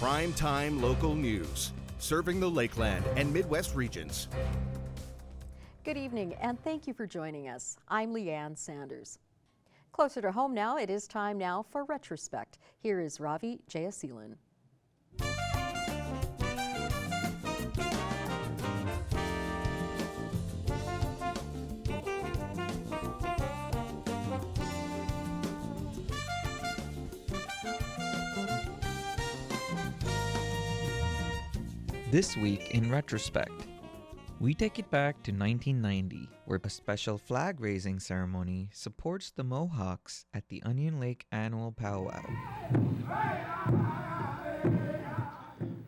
Primetime local news, serving the Lakeland and Midwest regions. Good evening, and thank you for joining us. I'm Leanne Sanders. Closer to home now, it is time now for Retrospect. Here is Ravi Jayasilan. This week in Retrospect, we take it back to 1990, where a special flag-raising ceremony supports the Mohawks at the Onion Lake Annual Powwow.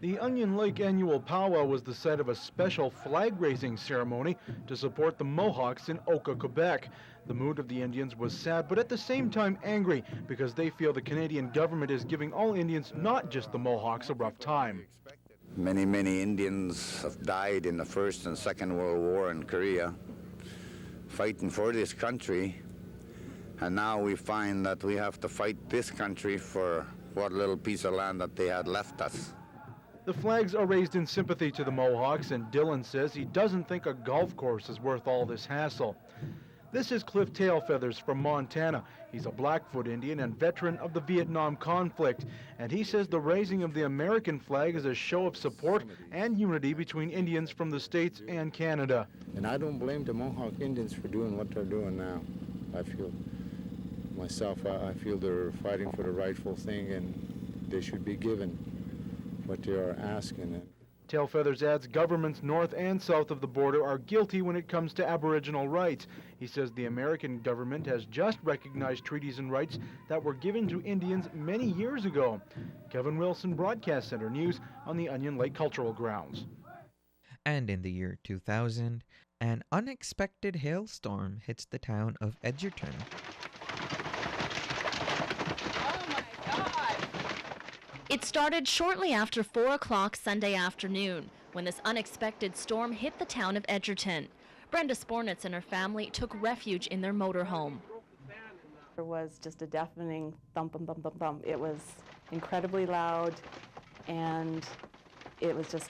The Onion Lake Annual Powwow was the site of a special flag-raising ceremony to support the Mohawks in Oka, Quebec. The mood of the Indians was sad, but at the same time angry, because they feel the Canadian government is giving all Indians, not just the Mohawks, a rough time. Many Indians have died in the First and Second World War in Korea, fighting for this country, and now we find that we have to fight this country for what little piece of land that they had left us. The flags are raised in sympathy to the Mohawks, and Dylan says he doesn't think a golf course is worth all this hassle. This is Cliff Tailfeathers from Montana. He's a Blackfoot Indian and veteran of the Vietnam conflict, and he says the raising of the American flag is a show of support and unity between Indians from the States and Canada. And I don't blame the Mohawk Indians for doing what they're doing now. I feel they're fighting for the rightful thing, and they should be given what they are asking. Tailfeathers adds governments north and south of the border are guilty when it comes to Aboriginal rights. He says the American government has just recognized treaties and rights that were given to Indians many years ago. Kevin Wilson, Broadcast Center News on the Onion Lake Cultural Grounds. And in the year 2000, an unexpected hailstorm hits the town of Edgerton. It started shortly after 4 o'clock Sunday afternoon when this unexpected storm hit the town of Edgerton. Brenda Spornitz and her family took refuge in their motorhome. There was just a deafening thump, thump, thump, thump, thump. It was incredibly loud, and it was just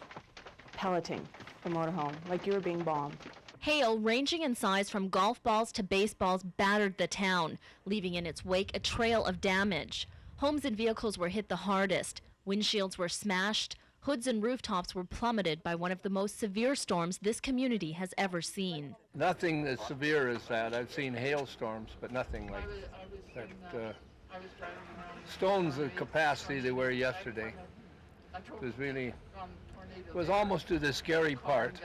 pelleting the motorhome like you were being bombed. Hail, ranging in size from golf balls to baseballs, battered the town, leaving in its wake a trail of damage. Homes and vehicles were hit the hardest. Windshields were smashed. Hoods and rooftops were plummeted by one of the most severe storms this community has ever seen. Nothing as severe as that. I've seen hailstorms, but nothing like that. Stones the capacity they were yesterday. It was almost to the scary part.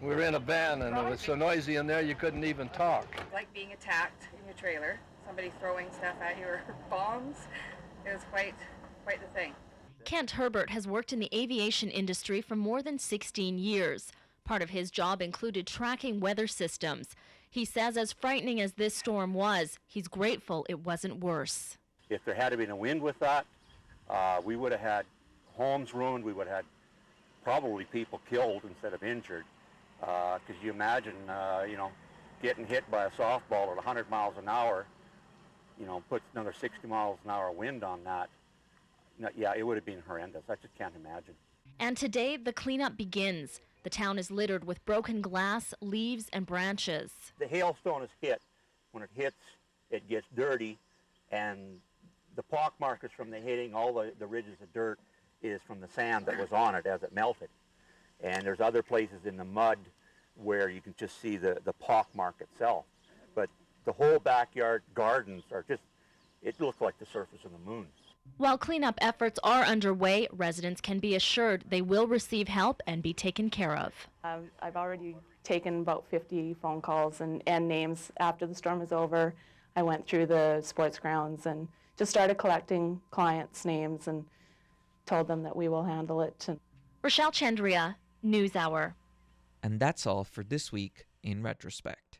We were in a van and it was so noisy in there you couldn't even talk. Like being attacked in your trailer. Somebody throwing stuff at you or bombs. It was quite the thing. Kent Herbert has worked in the aviation industry for more than 16 years. Part of his job included tracking weather systems. He says as frightening as this storm was, he's grateful it wasn't worse. If there had been a wind with that, we would have had homes ruined. We would have had probably people killed instead of injured. Because you imagine, getting hit by a softball at 100 miles an hour, puts another 60 miles an hour wind on that. Yeah, it would have been horrendous. I just can't imagine. And today, the cleanup begins. The town is littered with broken glass, leaves, and branches. The hailstone is hit. When it hits, it gets dirty, and the pock markers from the hitting, all the ridges of dirt, is from the sand that was on it as it melted. And there's other places in the mud where you can just see the pock mark itself. But the whole backyard gardens are just, it looks like the surface of the moon. While cleanup efforts are underway, residents can be assured they will receive help and be taken care of. I've already taken about 50 phone calls and names after the storm is over. I went through the sports grounds and just started collecting clients' names and told them that we will handle it. Rochelle Chandria, NewsHour. And that's all for this week in Retrospect.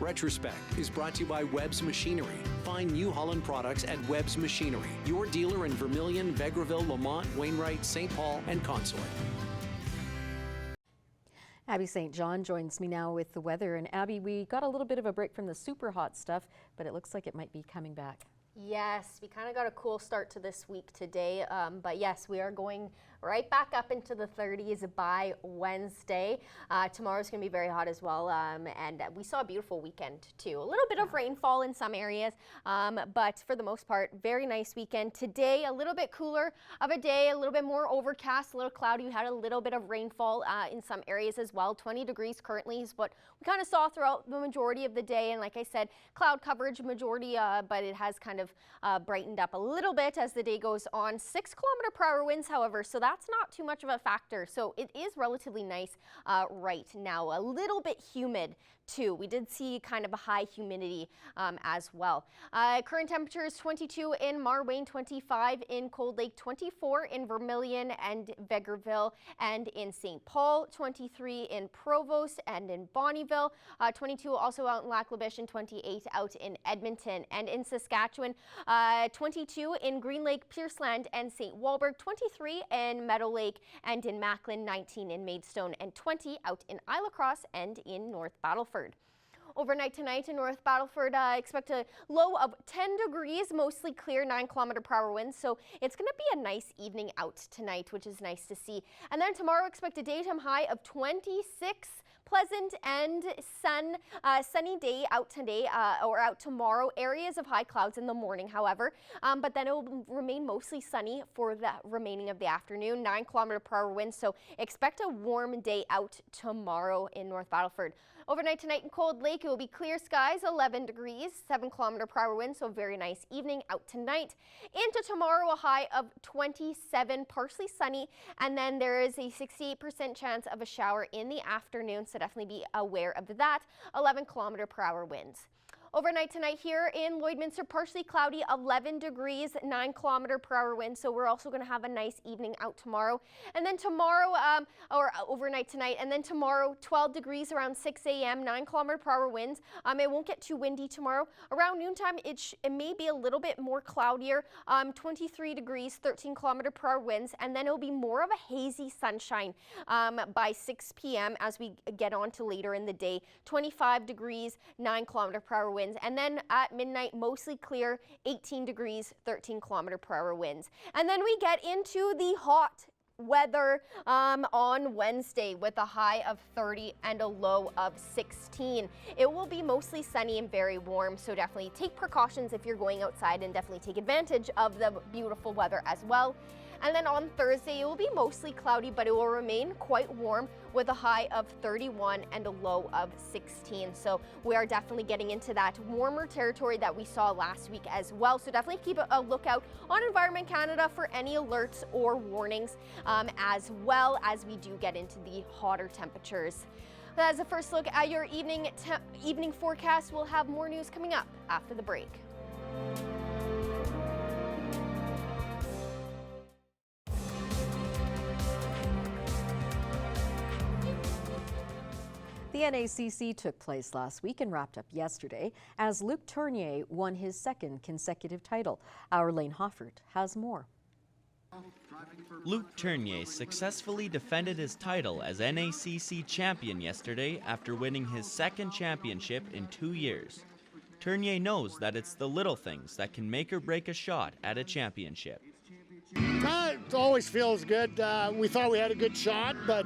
Retrospect is brought to you by Webb's Machinery. Find New Holland products at Webb's Machinery, your dealer in Vermilion, Vegreville, Lamont, Wainwright, St. Paul, and Consulate. Abby St. John joins me now with the weather. And Abby, we got a little bit of a break from the super hot stuff, but it looks like it might be coming back. Yes, we kind of got a cool start to this week today, but yes, we are going right back up into the 30s by Wednesday. Tomorrow's going to be very hot as well, and we saw a beautiful weekend too. A little bit of rainfall in some areas, but for the most part, very nice weekend. Today, a little bit cooler of a day, a little bit more overcast, a little cloudy. We had a little bit of rainfall in some areas as well. 20 degrees currently is what we kind of saw throughout the majority of the day, and like I said, cloud coverage majority, but it has kind of brightened up a little bit as the day goes on. 6 km/h winds, however, so that's not too much of a factor. So it is relatively nice right now. A little bit humid too. We did see kind of a high humidity as well. Current temperature is 22 in Marwayne, 25 in Cold Lake, 24 in Vermilion and Vegreville, and in St. Paul, 23 in Provost and in Bonnyville, 22 also out in Lac La Biche, and 28 out in Edmonton. And in Saskatchewan, 22 in Green Lake, Pierceland and St. Walburg, 23 in Meadow Lake and in Macklin, 19 in Maidstone, and 20 out in Isla Crosse and in North Battleford. Overnight tonight in North Battleford, expect a low of 10 degrees, mostly clear, 9 km/h winds. So it's going to be a nice evening out tonight, which is nice to see. And then tomorrow, expect a daytime high of 26. Pleasant and sunny day out today or out tomorrow. Areas of high clouds in the morning, however, but then it will remain mostly sunny for the remaining of the afternoon. 9 km/h winds, so expect a warm day out tomorrow in North Battleford. Overnight tonight in Cold Lake, it will be clear skies, 11 degrees, 7 km/h wind, so very nice evening out tonight. Into tomorrow, a high of 27, partially sunny, and then there is a 68% chance of a shower in the afternoon, so definitely be aware of that. 11 km/h winds. Overnight tonight here in Lloydminster, partially cloudy, 11 degrees, 9 km/h wind. So we're also going to have a nice evening out tomorrow. And then tomorrow, or overnight tonight, and then tomorrow, 12 degrees around 6 a.m., 9 km/h winds. It won't get too windy tomorrow. Around noontime, it may be a little bit more cloudier, 23 degrees, 13 km/h winds, and then it'll be more of a hazy sunshine by 6 p.m. as we get on to later in the day. 25 degrees, 9 km/h winds. And then at midnight, mostly clear, 18 degrees, 13 km/h winds. And then we get into the hot weather on Wednesday with a high of 30 and a low of 16. It will be mostly sunny and very warm, so definitely take precautions if you're going outside and definitely take advantage of the beautiful weather as well. And then on Thursday, it will be mostly cloudy, but it will remain quite warm with a high of 31 and a low of 16. So we are definitely getting into that warmer territory that we saw last week as well. So definitely keep a lookout on Environment Canada for any alerts or warnings as well as we do get into the hotter temperatures. As a first look at your evening forecast, we'll have more news coming up after the break. The NACC took place last week and wrapped up yesterday as Luc Tournier won his second consecutive title. Our Lane Hoffert has more. Luc Tournier successfully defended his title as NACC champion yesterday after winning his second championship in 2 years. Tournier knows that it's the little things that can make or break a shot at a championship. It always feels good. We thought we had a good shot, but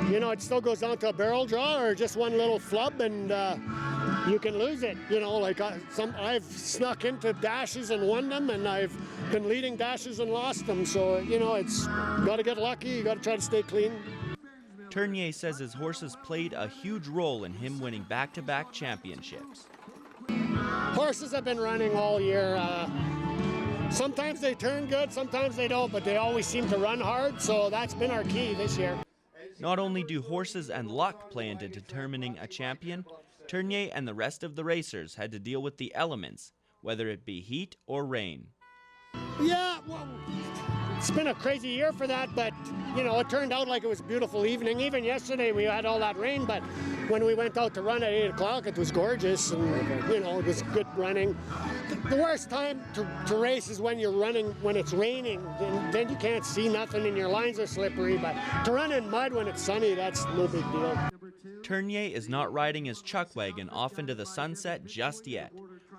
you know, it still goes down to a barrel draw or just one little flub, and you can lose it. You know, like I've snuck into dashes and won them, and I've been leading dashes and lost them. So you know, it's got to get lucky. You got to try to stay clean. Tournier says his horses played a huge role in him winning back-to-back championships. Horses have been running all year. Sometimes they turn good, sometimes they don't, but they always seem to run hard, so that's been our key this year. Not only do horses and luck play into determining a champion, Tournier and the rest of the racers had to deal with the elements, whether it be heat or rain. Yeah, well, it's been a crazy year for that, but you know, it turned out like it was a beautiful evening. Even yesterday we had all that rain, but when we went out to run at 8 o'clock, it was gorgeous, and you know, it was good running. The worst time to race is when you're running, when it's raining, then you can't see nothing and your lines are slippery, but to run in mud when it's sunny, that's no big deal. Tournier is not riding his chuck wagon off into the sunset just yet.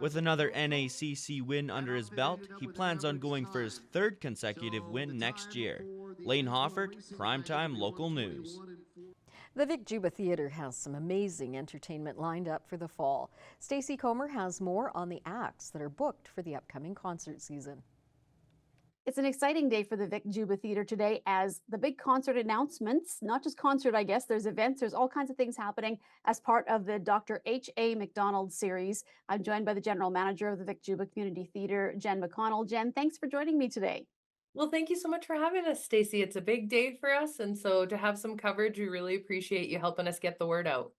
With another NACC win under his belt, he plans on going for his third consecutive win next year. Lane Hoffert, Primetime Local News. The Vic Juba Theatre has some amazing entertainment lined up for the fall. Stacey Comer has more on the acts that are booked for the upcoming concert season. It's an exciting day for the Vic Juba Theatre today as the big concert announcements, not just concert, I guess, there's events, there's all kinds of things happening as part of the Dr. H.A. McDonald series. I'm joined by the General Manager of the Vic Juba Community Theatre, Jen McConnell. Jen, thanks for joining me today. Well, thank you so much for having us, Stacey. It's a big day for us, and so to have some coverage, we really appreciate you helping us get the word out.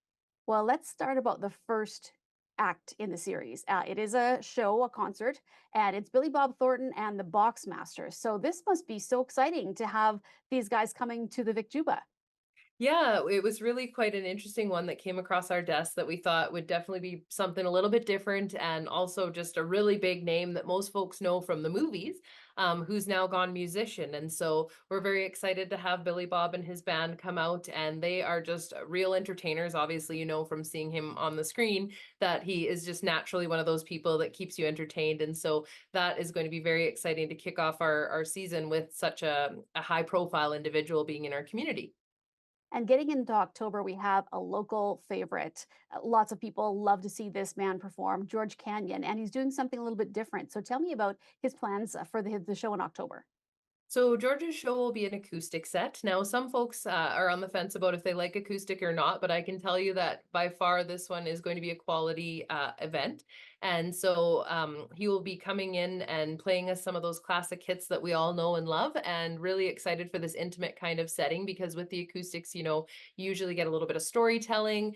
Well, let's start about the first act in the series. It is a show, a concert, and it's Billy Bob Thornton and the Boxmasters. So this must be so exciting to have these guys coming to the Vic Juba. Yeah, it was really quite an interesting one that came across our desk that we thought would definitely be something a little bit different and also just a really big name that most folks know from the movies, who's now gone musician. And so we're very excited to have Billy Bob and his band come out, and they are just real entertainers. Obviously, you know from seeing him on the screen that he is just naturally one of those people that keeps you entertained. And so that is going to be very exciting to kick off our season with such a high profile individual being in our community. And getting into October, we have a local favorite. Lots of people love to see this man perform, George Canyon, and he's doing something a little bit different. So tell me about his plans for the show in October. So George's show will be an acoustic set. Now, some folks are on the fence about if they like acoustic or not, but I can tell you that by far this one is going to be a quality event. And so he will be coming in and playing us some of those classic hits that we all know and love, and really excited for this intimate kind of setting because with the acoustics, you usually get a little bit of storytelling,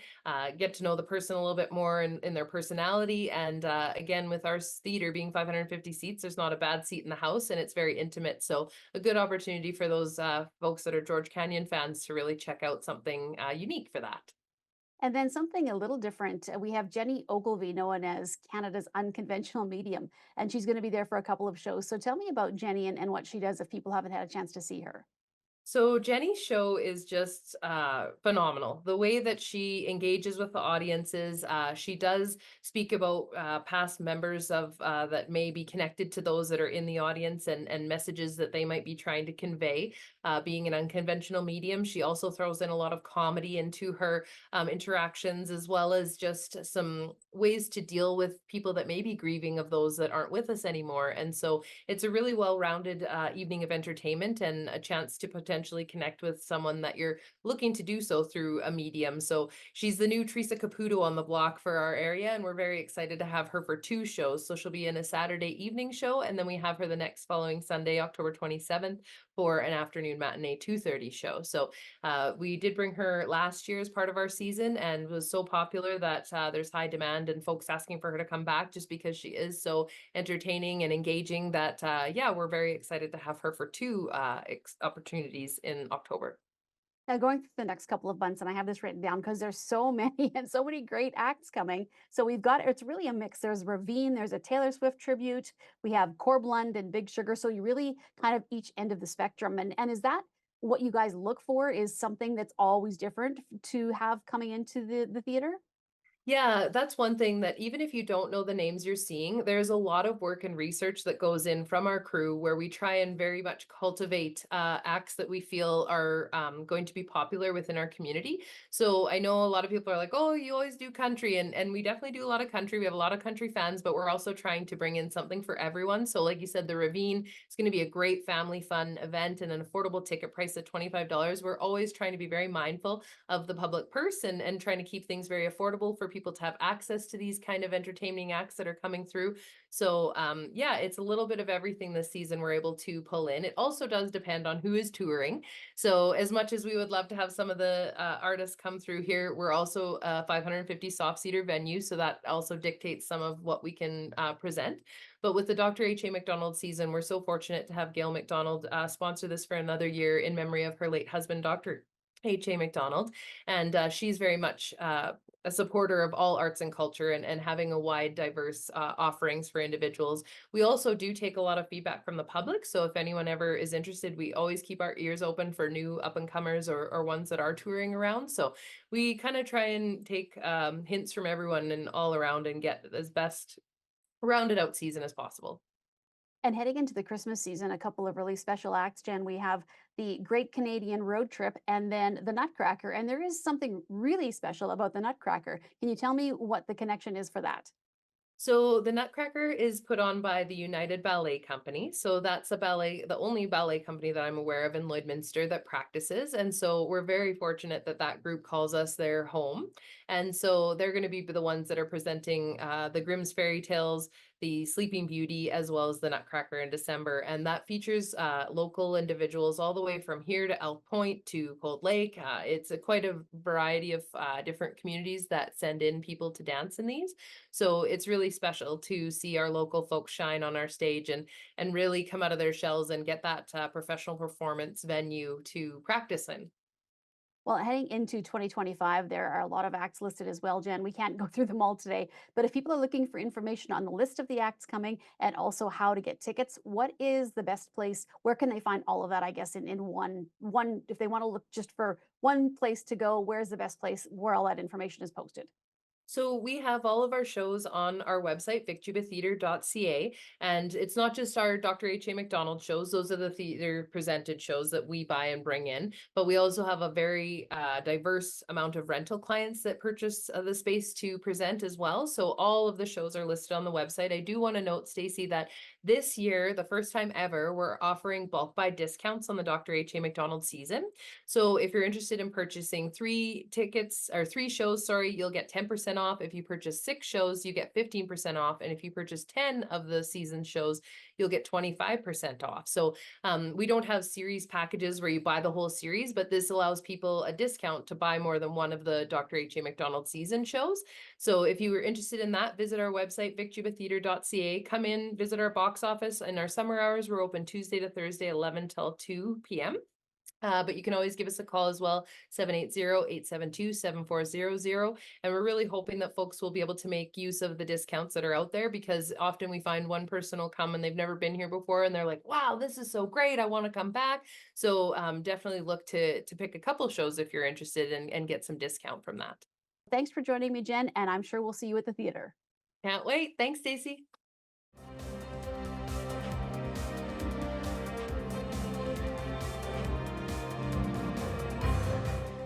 get to know the person a little bit more in their personality. And again, with our theater being 550 seats, there's not a bad seat in the house and it's very intimate. So a good opportunity for those folks that are George Canyon fans to really check out something unique for that. And then something a little different. We have Jenny Ogilvy, known as Canada's unconventional medium, and she's going to be there for a couple of shows. So tell me about Jenny and what she does if people haven't had a chance to see her. So Jenny's show is just phenomenal. The way that she engages with the audiences, she does speak about past members of that may be connected to those that are in the audience and messages that they might be trying to convey. Being an unconventional medium, she also throws in a lot of comedy into her interactions, as well as just some ways to deal with people that may be grieving of those that aren't with us anymore. And so it's a really well-rounded evening of entertainment and a chance to potentially connect with someone that you're looking to do so through a medium. So she's the new Teresa Caputo on the block for our area, and we're very excited to have her for 2 shows. So she'll be in a Saturday evening show, and then we have her the next following Sunday, October 27th, for an afternoon matinee 2:30 show. So we did bring her last year as part of our season and was so popular that there's high demand and folks asking for her to come back just because she is so entertaining and engaging that, yeah, we're very excited to have her for 2 opportunities in October. Now, going through the next couple of months, and I have this written down because there's so many and so many great acts coming. So we've got, it's really a mix. There's Ravine, there's a Taylor Swift tribute, we have Corblund and Big Sugar. So you really kind of each end of the spectrum. And is that what you guys look for, is something that's always different to have coming into the theater? Yeah, that's one thing that even if you don't know the names you're seeing, there's a lot of work and research that goes in from our crew where we try and very much cultivate acts that we feel are going to be popular within our community. So I know a lot of people are like, oh, you always do country, and we definitely do a lot of country. We have a lot of country fans, but we're also trying to bring in something for everyone. So like you said, the Ravine is going to be a great family fun event and an affordable ticket price at $25. We're always trying to be very mindful of the public purse and trying to keep things very affordable for people to have access to these kind of entertaining acts that are coming through. So yeah, it's a little bit of everything this season we're able to pull in. It also does depend on who is touring. So as much as we would love to have some of the artists come through here, we're also a 550 soft seater venue. So that also dictates some of what we can present. But with the Dr. H.A. McDonald season, we're so fortunate to have Gail McDonald sponsor this for another year in memory of her late husband, Dr. H.A. McDonald. And she's very much a supporter of all arts and culture and having a wide, diverse offerings for individuals. We also do take a lot of feedback from the public. So if anyone ever is interested, we always keep our ears open for new up and comers or ones that are touring around. So we kind of try and take hints from everyone and all around and get as best rounded out season as possible. And heading into the Christmas season, a couple of really special acts, Jen. We have the Great Canadian Road Trip and then the Nutcracker. And there is something really special about the Nutcracker. Can you tell me what the connection is for that? So the Nutcracker is put on by the United Ballet Company. So that's a ballet, the only ballet company that I'm aware of in Lloydminster that practices. And so we're very fortunate that that group calls us their home. And so they're going to be the ones that are presenting the Grimm's Fairy Tales, the Sleeping Beauty, as well as the Nutcracker in December. And that features local individuals all the way from here to Elk Point to Cold Lake. It's quite a variety of different communities that send in people to dance in these. So it's really special to see our local folks shine on our stage and really come out of their shells and get that professional performance venue to practice in. Well, heading into 2025, there are a lot of acts listed as well, Jen. We can't go through them all today, but if people are looking for information on the list of the acts coming and also how to get tickets, what is the best place? Where can they find all of that, I guess, in one, if they want to look just for one place to go, where's the best place where all that information is posted? So we have all of our shows on our website, victubatheater.ca, and it's not just our Dr. H.A. McDonald shows. Those are the theater presented shows that we buy and bring in, but we also have a very diverse amount of rental clients that purchase the space to present as well. So all of the shows are listed on the website. I do want to note, Stacey, that this year, the first time ever, we're offering bulk buy discounts on the Dr. H.A. McDonald season. So if you're interested in purchasing 3 shows, sorry, you'll get 10% off. If you purchase 6 shows, you get 15% off. And if you purchase 10 of the season shows, you'll get 25% off. So we don't have series packages where you buy the whole series, but this allows people a discount to buy more than one of the Dr. H.A. McDonald season shows. So if you were interested in that, visit our website, victubatheater.ca. Come in, visit our box office. In our summer hours, we're open Tuesday to Thursday, 11 till 2 p.m. But you can always give us a call as well, 780-872-7400. And we're really hoping that folks will be able to make use of the discounts that are out there, because often we find one person will come and they've never been here before and they're like, wow, this is so great, I want to come back. So definitely look to pick a couple shows if you're interested and get some discount from that. Thanks for joining me, Jen, and I'm sure we'll see you at the theater. Can't wait. Thanks, Stacey.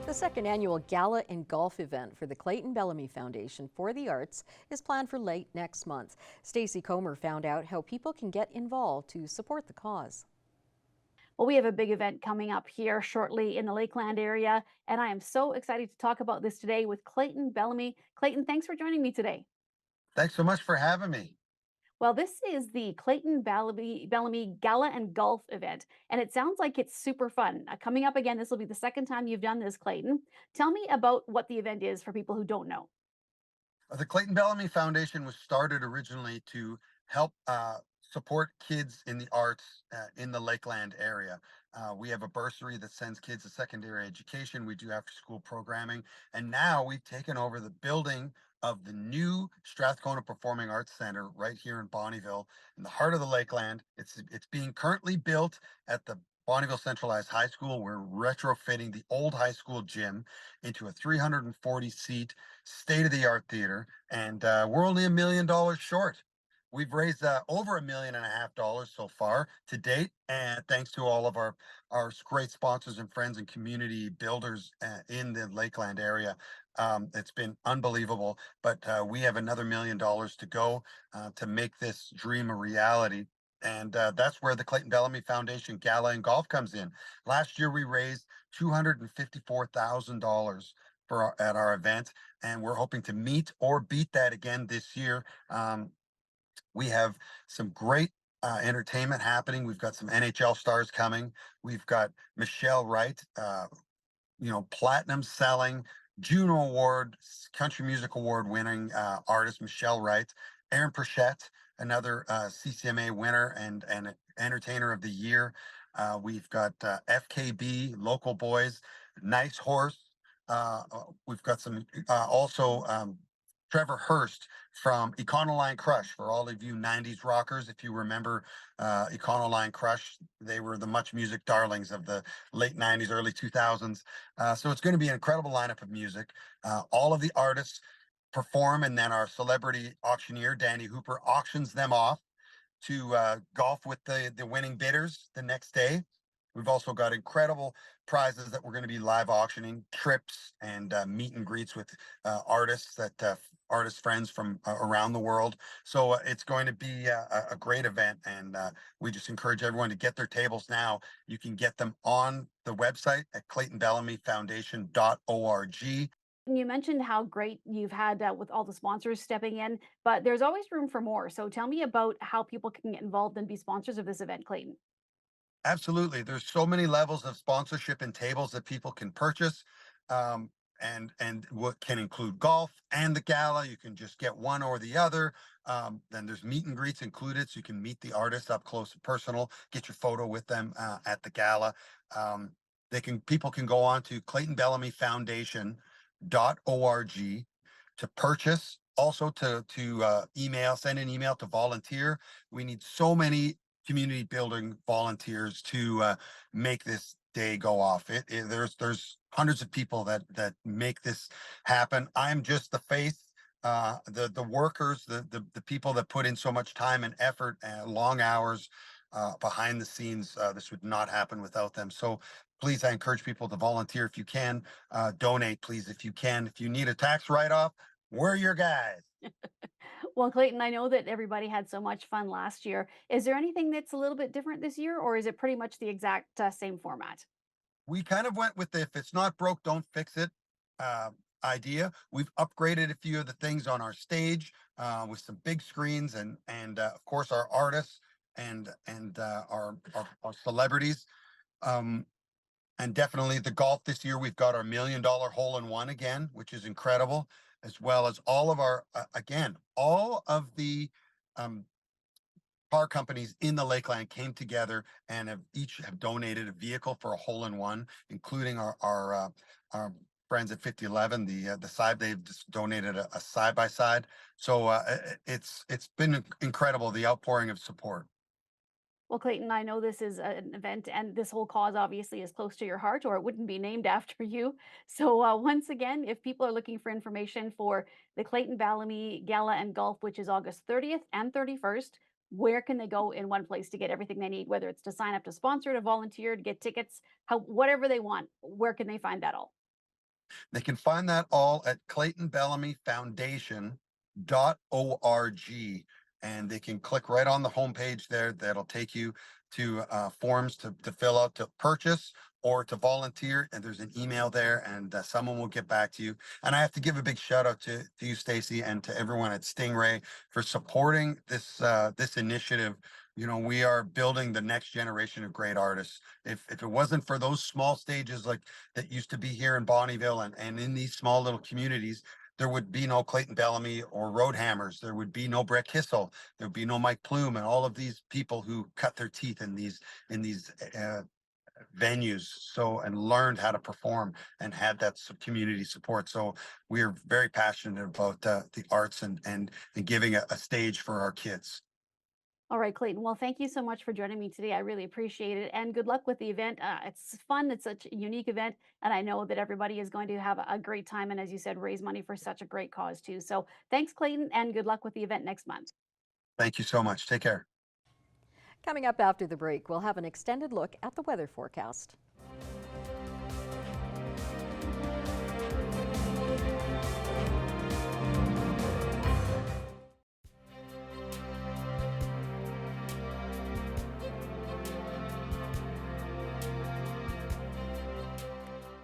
The second annual Gala and Golf event for the Clayton Bellamy Foundation for the Arts is planned for late next month. Stacey Comer found out how people can get involved to support the cause. Well, we have a big event coming up here shortly in the Lakeland area, and I am so excited to talk about this today with Clayton Bellamy. Clayton, thanks for joining me today. Thanks so much for having me. Well, this is the Clayton Bellamy Gala and Golf event, and it sounds like it's super fun. Coming up again, this will be the second time you've done this, Clayton. Tell me about what the event is for people who don't know. The Clayton Bellamy Foundation was started originally to help support kids in the arts in the Lakeland area. We have a bursary that sends kids to secondary education. We do after school programming. And now we've taken over the building of the new Strathcona Performing Arts Center right here in Bonnyville, in the heart of the Lakeland. It's being currently built at the Bonnyville Centralized High School. We're retrofitting the old high school gym into a 340-seat state-of-the-art theater, and we're only $1 million short. We've raised over $1.5 million so far to date, and thanks to all of our great sponsors and friends and community builders in the Lakeland area. It's been unbelievable, but we have another $1 million to go to make this dream a reality. And that's where the Clayton Bellamy Foundation Gala and Golf comes in. Last year, we raised $254,000 at our event, and we're hoping to meet or beat that again this year. We have some great entertainment happening. We've got some NHL stars coming. We've got Michelle Wright, platinum selling, Juno Award, Country Music Award winning artist Michelle Wright, Aaron Pritchett, another CCMA winner and entertainer of the year. We've got FKB, Local Boys, Nice Horse. We've got some also Trevor Hurst from Econoline Crush. For all of you 90s rockers, if you remember Econoline Crush, they were the much music darlings of the late 90s, early 2000s. So it's going to be an incredible lineup of music. All of the artists perform, and then our celebrity auctioneer, Danny Hooper, auctions them off to golf with the winning bidders the next day. We've also got incredible prizes that we're going to be live auctioning, trips and meet and greets with artists artist friends from around the world. So it's going to be a great event, and we just encourage everyone to get their tables now. You can get them on the website at claytonbellamyfoundation.org. You mentioned how great you've had with all the sponsors stepping in, but there's always room for more. So tell me about how people can get involved and be sponsors of this event, Clayton. Absolutely. There's so many levels of sponsorship and tables that people can purchase. Um, and what can include golf and the gala. You can just get one or the other. Then there's meet and greets included, so you can meet the artist up close and personal, get your photo with them at the gala. People can go on to claytonbellamyfoundation.org to purchase, also to send an email to volunteer. We need so many community building volunteers to make this day go off. There's hundreds of people that make this happen. I'm just the face, the workers, the people that put in so much time and effort and long hours behind the scenes. This would not happen without them. So please, I encourage people to volunteer if you can. Donate, please, if you can. If you need a tax write-off, we're your guys. Well, Clayton, I know that everybody had so much fun last year. Is there anything that's a little bit different this year, or is it pretty much the exact same format? We kind of went with the if it's not broke, don't fix it idea. We've upgraded a few of the things on our stage with some big screens and of course our artists and our celebrities. And definitely the golf this year, we've got our $1 million hole-in-one again, which is incredible, as well as all of our, all of the car companies in the Lakeland came together and have donated a vehicle for a hole-in-one, including our friends at 5011, the side, they've just donated a side-by-side. So it's been incredible, the outpouring of support. Well, Clayton, I know this is an event and this whole cause obviously is close to your heart, or it wouldn't be named after you. So, once again, if people are looking for information for the Clayton Bellamy Gala and Golf, which is August 30th and 31st, where can they go in one place to get everything they need, whether it's to sign up to sponsor, to volunteer, to get tickets, whatever they want? Where can they find that all? They can find that all at claytonbellamyfoundation.org. And they can click right on the homepage there. That'll take you to forms to fill out to purchase or to volunteer. And there's an email there, and someone will get back to you. And I have to give a big shout out to you, Stacy, and to everyone at Stingray for supporting this initiative. You know, we are building the next generation of great artists. If it wasn't for those small stages like that used to be here in Bonnyville and in these small little communities, there would be no Clayton Bellamy or Roadhammers. There would be no Brett Kissel. There would be no Mike Plume and all of these people who cut their teeth in these venues and learned how to perform and had that community support. So we are very passionate about the arts and giving a stage for our kids. All right, Clayton. Well, thank you so much for joining me today. I really appreciate it. And good luck with the event. It's fun. It's such a unique event. And I know that everybody is going to have a great time. And as you said, raise money for such a great cause, too. So thanks, Clayton, and good luck with the event next month. Thank you so much. Take care. Coming up after the break, we'll have an extended look at the weather forecast.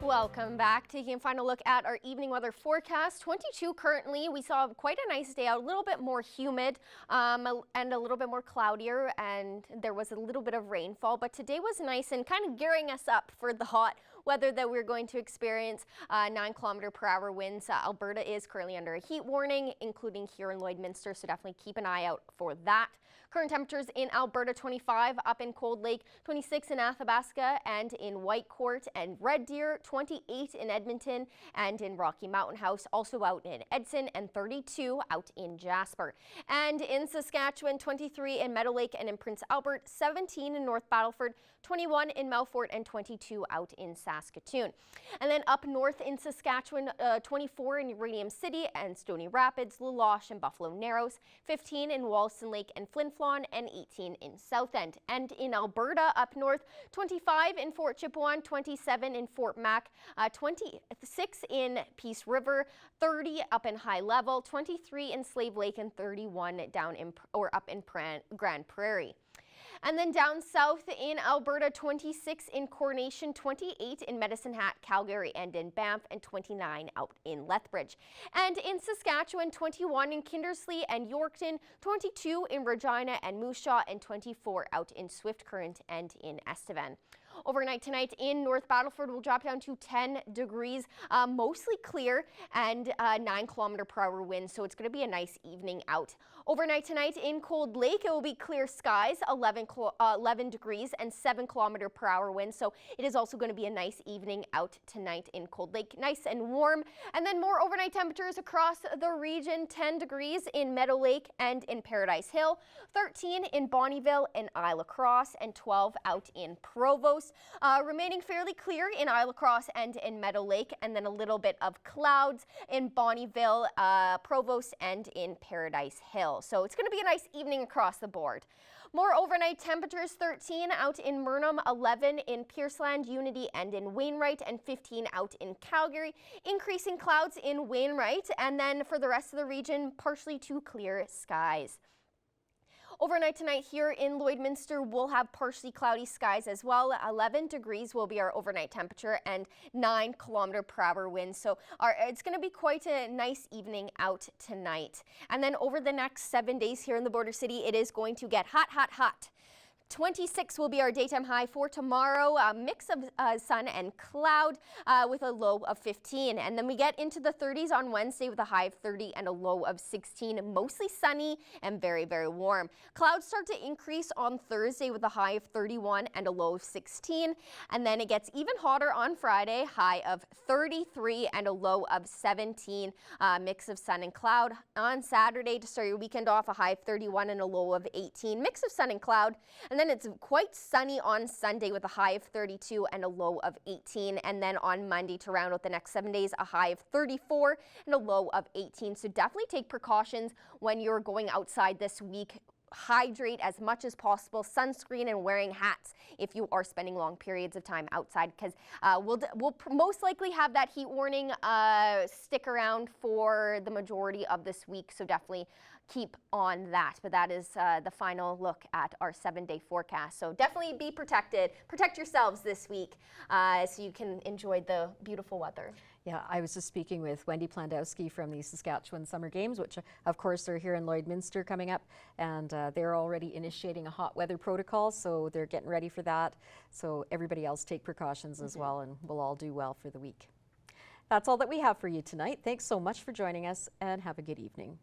Welcome back. Taking a final look at our evening weather forecast. 22 currently. We saw quite a nice day out, a little bit more humid and a little bit more cloudier, and there was a little bit of rainfall, but today was nice and kind of gearing us up for the hot weather that we're going to experience. 9-kilometer-per-hour winds. Alberta is currently under a heat warning, including here in Lloydminster, so definitely keep an eye out for that. Current temperatures in Alberta, 25 up in Cold Lake, 26 in Athabasca and in Whitecourt and Red Deer, 28 in Edmonton and in Rocky Mountain House, also out in Edson, and 32 out in Jasper. And in Saskatchewan, 23 in Meadow Lake and in Prince Albert, 17 in North Battleford, 21 in Melfort, and 22 out in Sask. Saskatoon. And then up north in Saskatchewan, 24 in Uranium City and Stony Rapids, La Loche and Buffalo Narrows, 15 in Wollaston Lake and Flin Flon, and 18 in Southend. And in Alberta up north, 25 in Fort Chipewyan, 27 in Fort Mac, 26 in Peace River, 30 up in High Level, 23 in Slave Lake, and 31 down in up in Grand Prairie. And then down south in Alberta, 26 in Coronation, 28 in Medicine Hat, Calgary, and in Banff, and 29 out in Lethbridge. And in Saskatchewan, 21 in Kindersley and Yorkton, 22 in Regina and Moose Jaw, and 24 out in Swift Current and in Estevan. Overnight tonight in North Battleford will drop down to 10 degrees, mostly clear, and 9-kilometer-per-hour winds, so it's going to be a nice evening out. Overnight tonight in Cold Lake, it will be clear skies, 11 degrees and 7-kilometer-per-hour winds, so it is also going to be a nice evening out tonight in Cold Lake, nice and warm. And then more overnight temperatures across the region, 10 degrees in Meadow Lake and in Paradise Hill, 13 in Bonnyville and Isla Crosse, and 12 out in Provost. Remaining fairly clear in Isla Crosse and in Meadow Lake, and then a little bit of clouds in Bonnyville, Provost, and in Paradise Hill. So it's going to be a nice evening across the board. More overnight temperatures, 13 out in Murnum, 11 in Pierceland, Unity, and in Wainwright, and 15 out in Calgary. Increasing clouds in Wainwright, and then for the rest of the region, partially to clear skies. Overnight tonight here in Lloydminster, we'll have partially cloudy skies as well. 11 degrees will be our overnight temperature and 9-kilometer-per-hour winds. So it's going to be quite a nice evening out tonight. And then over the next 7 days here in the border city, it is going to get hot, hot, hot. 26 will be our daytime high for tomorrow, a mix of sun and cloud with a low of 15. And then we get into the 30s on Wednesday with a high of 30 and a low of 16, mostly sunny and very, very warm. Clouds start to increase on Thursday with a high of 31 and a low of 16. And then it gets even hotter on Friday, high of 33 and a low of 17, mix of sun and cloud. On Saturday to start your weekend off, a high of 31 and a low of 18, mix of sun and cloud. And then it's quite sunny on Sunday with a high of 32 and a low of 18. And then on Monday to round out the next 7 days, a high of 34 and a low of 18. So definitely take precautions when you're going outside this week. Hydrate as much as possible, sunscreen and wearing hats if you are spending long periods of time outside, because we'll most likely have that heat warning stick around for the majority of this week. So definitely keep on that. But that is the final look at our 7-day forecast. So definitely be protected. Protect yourselves this week so you can enjoy the beautiful weather. Yeah, I was just speaking with Wendy Plandowski from the Saskatchewan Summer Games, which of course are here in Lloydminster coming up, and they're already initiating a hot weather protocol, so they're getting ready for that. So everybody else take precautions as well, and we'll all do well for the week. That's all that we have for you tonight. Thanks so much for joining us, and have a good evening.